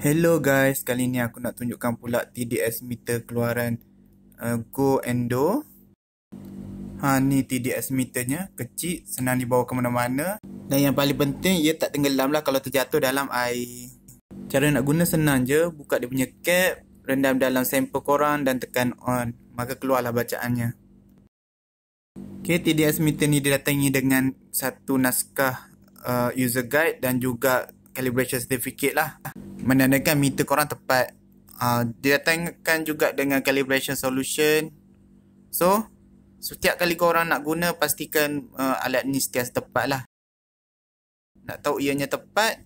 Hello guys, kali ni aku nak tunjukkan pula TDS meter keluaran Go Endo. Ni TDS meternya, kecil, senang dibawa ke mana-mana. Dan yang paling penting, ia tak tenggelam lah kalau terjatuh dalam air. Cara nak guna senang je, buka dia punya cap, rendam dalam sampel korang dan tekan on. Maka keluarlah bacaannya. Okay, TDS meter ni didatangi dengan satu naskah user guide dan juga calibration certificate lah. Menandakan meter korang tepat. Didatangkan juga dengan calibration solution. So, setiap kali korang nak guna, pastikan alat ni sentiasa tepat lah. Nak tahu ianya tepat,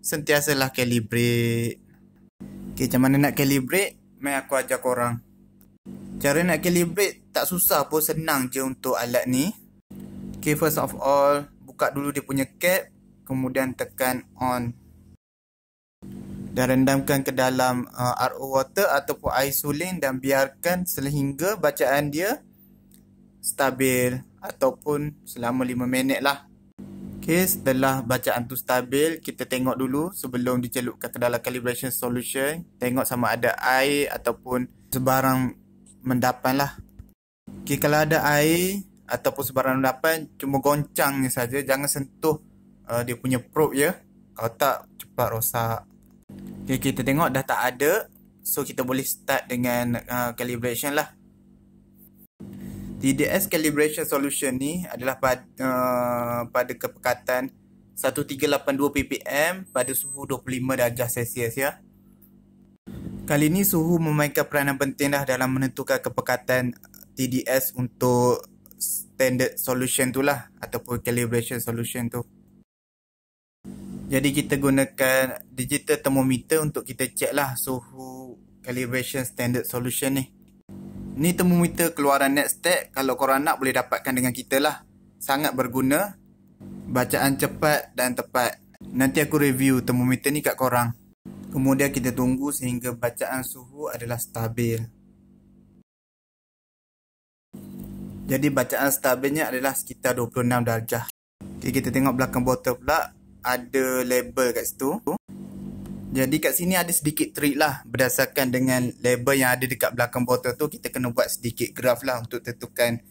sentiasalah calibrate. Okay, macam mana nak calibrate? Mari aku ajar korang. Cara nak calibrate tak susah pun, senang je untuk alat ni. Okay, first of all, buka dulu dia punya cap, kemudian tekan on. Dan rendamkan ke dalam RO water ataupun air suling dan biarkan sehingga bacaan dia stabil ataupun selama 5 minit lah. Okay, setelah bacaan tu stabil, kita tengok dulu sebelum dicelupkan ke dalam calibration solution. Tengok sama ada air ataupun sebarang mendapan lah. Okay, kalau ada air ataupun sebarang mendapan, cuma goncangnya saja. Jangan sentuh dia punya probe ya. Kalau tak, cepat rosak. Okay, kita tengok dah tak ada. So, kita boleh start dengan calibration lah. TDS calibration solution ni adalah pada kepekatan 1382 ppm pada suhu 25 darjah Celsius ya. Kali ni suhu memainkan peranan penting dah dalam menentukan kepekatan TDS untuk standard solution tu lah ataupun calibration solution tu. Jadi kita gunakan digital thermometer untuk kita check lah suhu calibration standard solution ni. Ni thermometer keluaran Nextec. Kalau korang nak, boleh dapatkan dengan kita lah. Sangat berguna. Bacaan cepat dan tepat. Nanti aku review thermometer ni kat korang. Kemudian kita tunggu sehingga bacaan suhu adalah stabil. Jadi bacaan stabilnya adalah sekitar 26 darjah. Okay, kita tengok belakang botol pula. Ada label kat situ. Jadi kat sini ada sedikit trik lah. Berdasarkan dengan label yang ada dekat belakang botol tu, kita kena buat sedikit graf lah untuk tentukan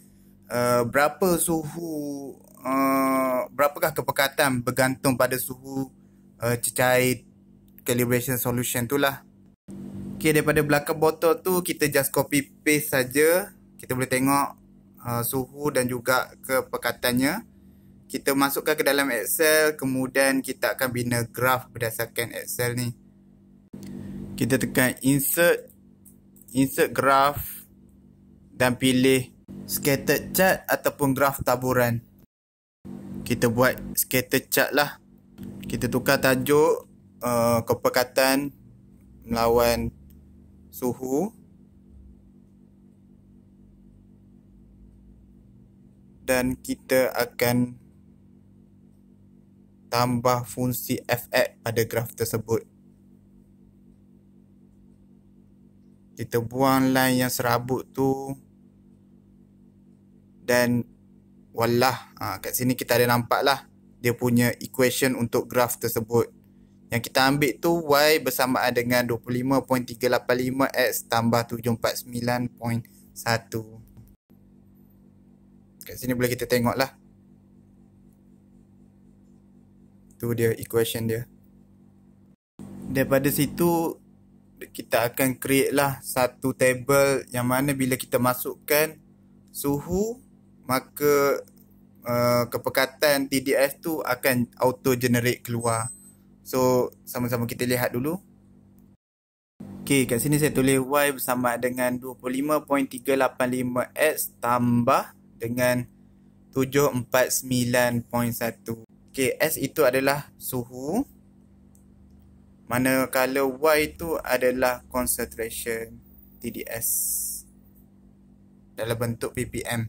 berapa suhu, berapakah kepekatan bergantung pada suhu cecair calibration solution tu lah. Okay, daripada belakang botol tu, kita just copy paste saja. Kita boleh tengok suhu dan juga kepekatannya. Kita masukkan ke dalam Excel, kemudian kita akan bina graf berdasarkan Excel ni. Kita tekan insert graph dan pilih scattered chart ataupun graf taburan. Kita buat scattered chart lah. Kita tukar tajuk kepekatan melawan suhu. Dan kita akan tambah fungsi fx pada graf tersebut. Kita buang line yang serabut tu. Dan wallah, kat sini kita ada nampak lah dia punya equation untuk graf tersebut. Yang kita ambil tu y bersamaan dengan 25.385x tambah 749.1. Kat sini boleh kita tengok lah. Tu dia equation dia. Daripada situ kita akan create lah satu table yang mana bila kita masukkan suhu, maka kepekatan TDS tu akan auto generate keluar. So sama-sama kita lihat dulu. Okay, kat sini saya tulis y bersama dengan 25.385x tambah dengan 749.1. Okay, S itu adalah suhu. Manakala Y itu adalah concentration TDS dalam bentuk ppm.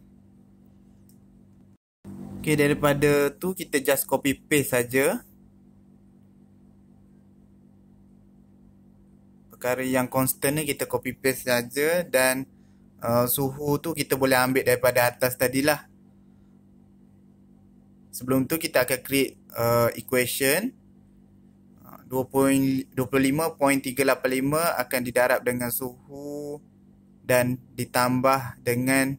Okay, daripada tu kita just copy paste saja. Perkara yang constant ni kita copy paste saja dan suhu tu kita boleh ambil daripada atas tadilah. Sebelum tu kita akan create equation 25.385 akan didarab dengan suhu dan ditambah dengan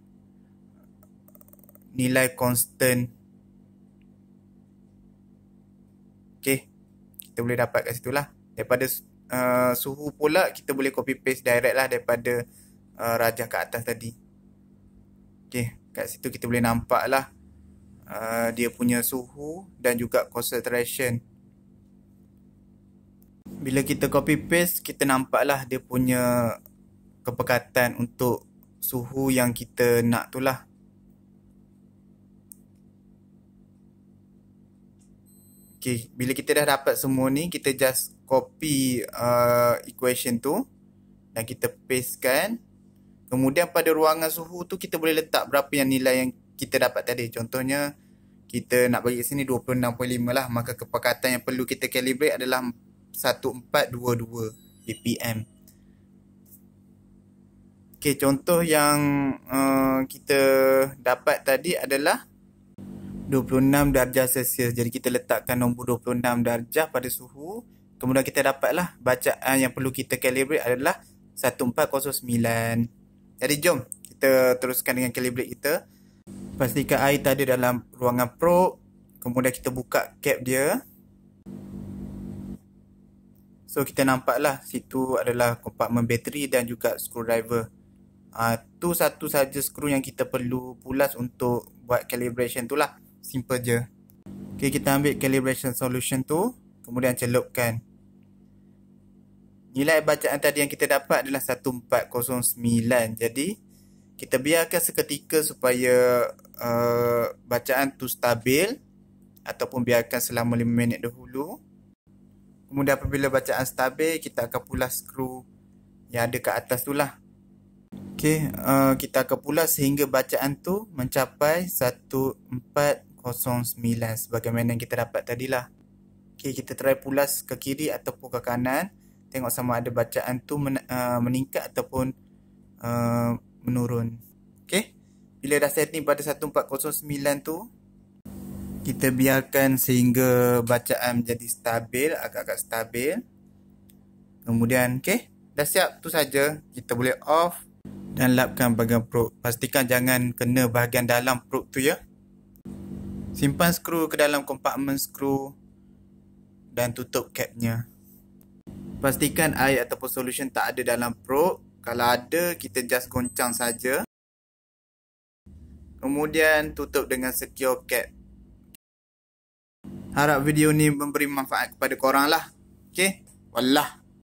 nilai constant. Okey, kita boleh dapat kat situ lah. Daripada suhu pula kita boleh copy paste direct lah daripada rajah kat atas tadi. Okey, kat situ kita boleh nampak lah dia punya suhu dan juga concentration. Bila kita copy paste, kita nampak lah dia punya kepekatan untuk suhu yang kita nak tu lah. Okay, bila kita dah dapat semua ni, kita just copy equation tu dan kita pastekan. Kemudian pada ruangan suhu tu kita boleh letak berapa yang nilai yang kita dapat tadi. Contohnya kita nak bagi sini 26.5 lah, maka kepekatan yang perlu kita calibrate adalah 1422 ppm. Okay, contoh yang kita dapat tadi adalah 26 darjah Celsius. Jadi kita letakkan nombor 26 darjah pada suhu. Kemudian kita dapatlah bacaan yang perlu kita calibrate adalah 1409. Jadi jom kita teruskan dengan calibrate kita. Pastikan air tadi dalam ruangan probe. Kemudian kita buka cap dia. So kita nampaklah situ adalah kompartmen bateri dan juga screwdriver. Tu satu saja skru yang kita perlu pulas untuk buat calibration tu lah. Simple je. Okay, kita ambil calibration solution tu. Kemudian celupkan. Nilai bacaan tadi yang kita dapat adalah 1409. Jadi kita biarkan seketika supaya bacaan tu stabil. Ataupun biarkan selama 5 minit dahulu. Kemudian apabila bacaan stabil, kita akan pulas skru yang ada kat atas tu lah. Okay, kita akan pulas sehingga bacaan tu mencapai 1409 sebagaimana yang kita dapat tadi lah. Okay, kita try pulas ke kiri ataupun ke kanan. Tengok sama ada bacaan tu meningkat ataupun menurun. Okay, bila dah setting pada 1409 tu, kita biarkan sehingga bacaan menjadi stabil, agak-agak stabil. Kemudian, okay, dah siap, tu saja. Kita boleh off dan lapkan bahagian probe. Pastikan jangan kena bahagian dalam probe tu ya. Simpan skru ke dalam kompartmen skru dan tutup capnya. Pastikan air ataupun solution tak ada dalam probe. Kalau ada, kita just goncang saja. Kemudian tutup dengan secure cap. Harap video ni memberi manfaat kepada korang lah. Okay? Wallah.